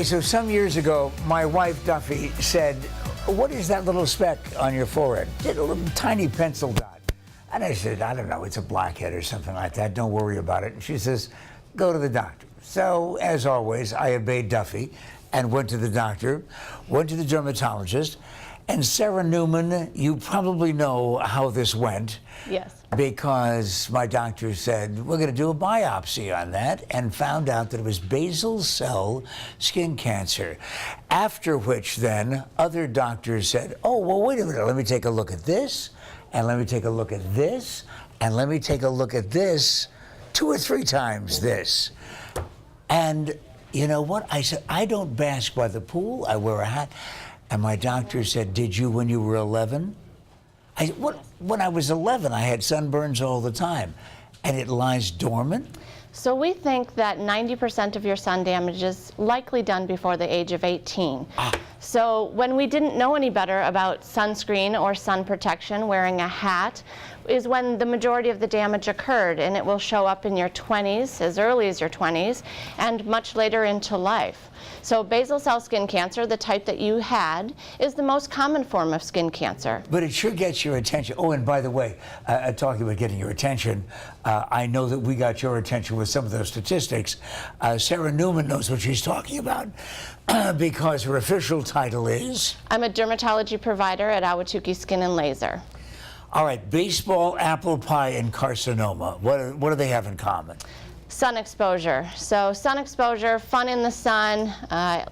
Okay, so some years ago, my wife Duffy said, "What is that little speck on your forehead?" It's a little tiny pencil dot. And I said, "I don't know, it's a blackhead or something like that. Don't worry about it." And she says, "Go to the doctor." So, as always, I obeyed Duffy and went to the doctor, went to the dermatologist. And Sarah Neumann, you probably know how this went. Yes. Because my doctor said, we're going to do a biopsy on that, and found out that it was basal cell skin cancer. After which then, other doctors said, oh, well, wait a minute, let me take a look at this, and let me take a look at this, and let me take a look at this, 2 or 3 times this. And you know what? I said, I don't bask by the pool, I wear a hat. And my doctor said, did you when you were 11? I said, what? When I was 11, I had sunburns all the time. And it lies dormant? So we think that 90% of your sun damage is likely done before the age of 18. So when we didn't know any better about sunscreen or sun protection, wearing a hat is when the majority of the damage occurred, and it will show up in your 20s, as early as your 20s, and much later into life. So basal cell skin cancer, the type that you had, is the most common form of skin cancer. But it sure gets your attention. Oh, and by the way, talking about getting your attention, I know that we got your attention with some of those statistics. Sarah Neumann knows what she's talking about because her official title is? I'm a dermatology provider at Ahwatukee Skin and Laser. All right, baseball, apple pie, and carcinoma. What do they have in common? Sun exposure. So sun exposure, fun in the sun,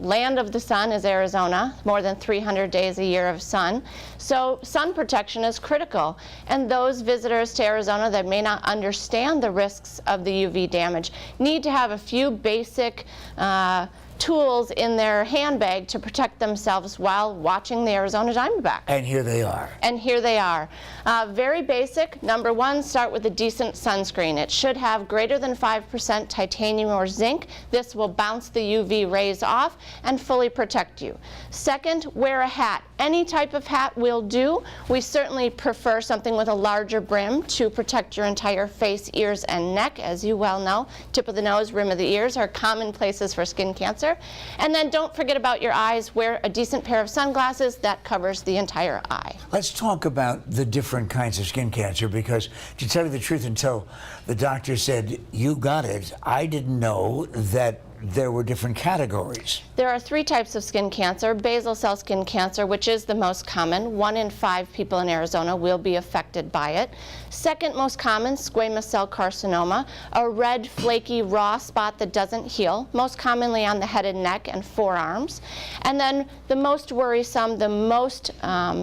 land of the sun is Arizona, more than 300 days a year of sun. So sun protection is critical. And those visitors to Arizona that may not understand the risks of the UV damage need to have a few basic tools in their handbag to protect themselves while watching the Arizona Diamondbacks. And here they are. And here they are. Very basic. Number one, start with a decent sunscreen. It should have greater than 5% titanium or zinc. This will bounce the UV rays off and fully protect you. Second, wear a hat. Any type of hat will do. We certainly prefer something with a larger brim to protect your entire face, ears, and neck. As you well know, tip of the nose, rim of the ears are common places for skin cancer. And then don't forget about your eyes. Wear a decent pair of sunglasses that covers the entire eye. Let's talk about the different kinds of skin cancer, because to tell you the truth, until the doctor said you got it, I didn't know that there were different categories. There are 3 types of skin cancer. Basal cell skin cancer, which is the most common. 1 in 5 people in Arizona will be affected by it. Second most common, squamous cell carcinoma, a red, flaky, raw spot that doesn't heal, most commonly on the head and neck and forearms. And then the most worrisome, the most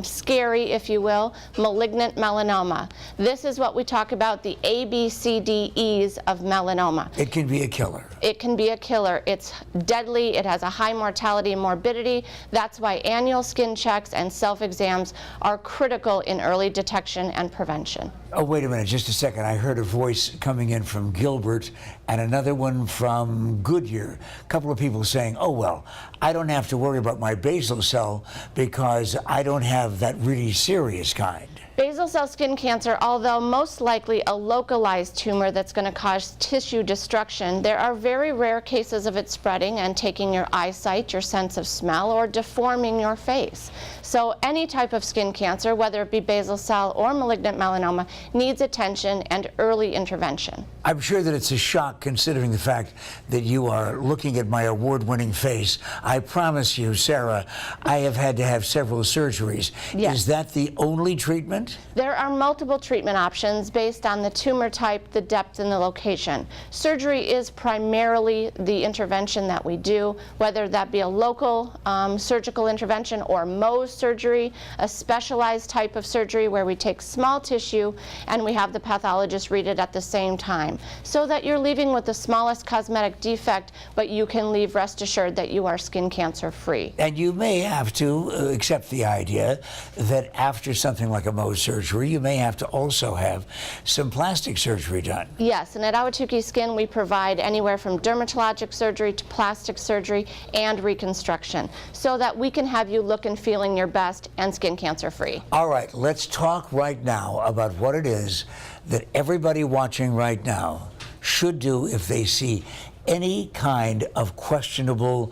scary, if you will, malignant melanoma. This is what we talk about, the ABCDEs of melanoma. It can be a killer. It can be a killer. It's deadly. It has a high mortality and morbidity. That's why annual skin checks and self-exams are critical in early detection and prevention. Oh, wait a minute, just a second. I heard a voice coming in from Gilbert and another one from Goodyear. A couple of people saying, oh, well, I don't have to worry about my basal cell because I don't have that really serious kind. Basal cell skin cancer, although most likely a localized tumor that's going to cause tissue destruction, there are very rare cases of it spreading and taking your eyesight, your sense of smell, or deforming your face. So any type of skin cancer, whether it be basal cell or malignant melanoma, needs attention and early intervention. I'm sure that it's a shock considering the fact that you are looking at my award-winning face. I promise you, Sarah, I have had to have several surgeries. Yes. Is that the only treatment? There are multiple treatment options based on the tumor type, the depth, and the location. Surgery is primarily the intervention that we do, whether that be a local surgical intervention or Mohs surgery, a specialized type of surgery where we take small tissue and we have the pathologist read it at the same time, so that you're leaving with the smallest cosmetic defect, but you can leave rest assured that you are skin cancer free. And you may have to accept the idea that after something like a Mohs surgery, you may have to also have some plastic surgery done. Yes, and at Ahwatukee Skin we provide anywhere from dermatologic surgery to plastic surgery and reconstruction, so that we can have you look and feeling your best and skin cancer free. All right, let's talk right now about what it is that everybody watching right now should do if they see any kind of questionable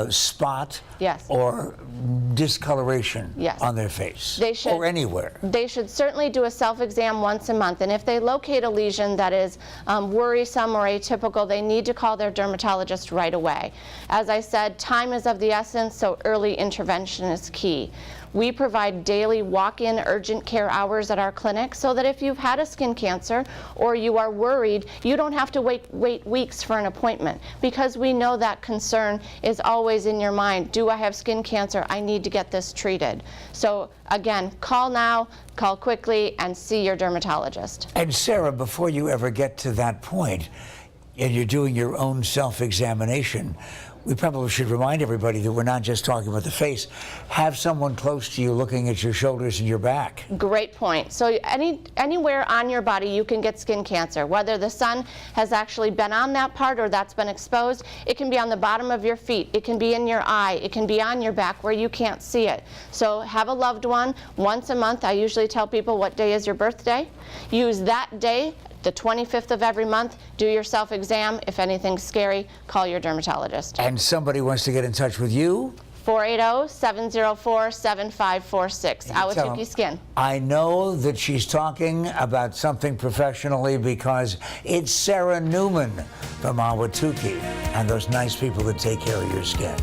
spot Yes. or discoloration Yes. on their face They should, or anywhere? They should certainly do a self-exam once a month, and if they locate a lesion that is worrisome or atypical, they need to call their dermatologist right away. As I said, time is of the essence, so early intervention is key. We provide daily walk-in urgent care hours at our clinic so that if you've had a skin cancer or you are worried, you don't have to wait weeks for an appointment, because we know that concern is always in your mind. Do I have skin cancer? I need to get this treated. So again, call now, call quickly, and see your dermatologist. And Sarah, before you ever get to that point, and you're doing your own self-examination, we probably should remind everybody that we're not just talking about the face. Have someone close to you looking at your shoulders and your back. Great point. So anywhere on your body you can get skin cancer, whether the sun has actually been on that part or that's been exposed. It can be on the bottom of your feet, it can be in your eye, it can be on your back where you can't see it. So have a loved one once a month. I usually tell people, what day is your birthday? Use that day, the 25th of every month, do your self-exam. If anything's scary, call your dermatologist. And somebody wants to get in touch with you? 480-704-7546, Ahwatukee Skin. I know that she's talking about something professionally because it's Sarah Neumann from Ahwatukee and those nice people that take care of your skin.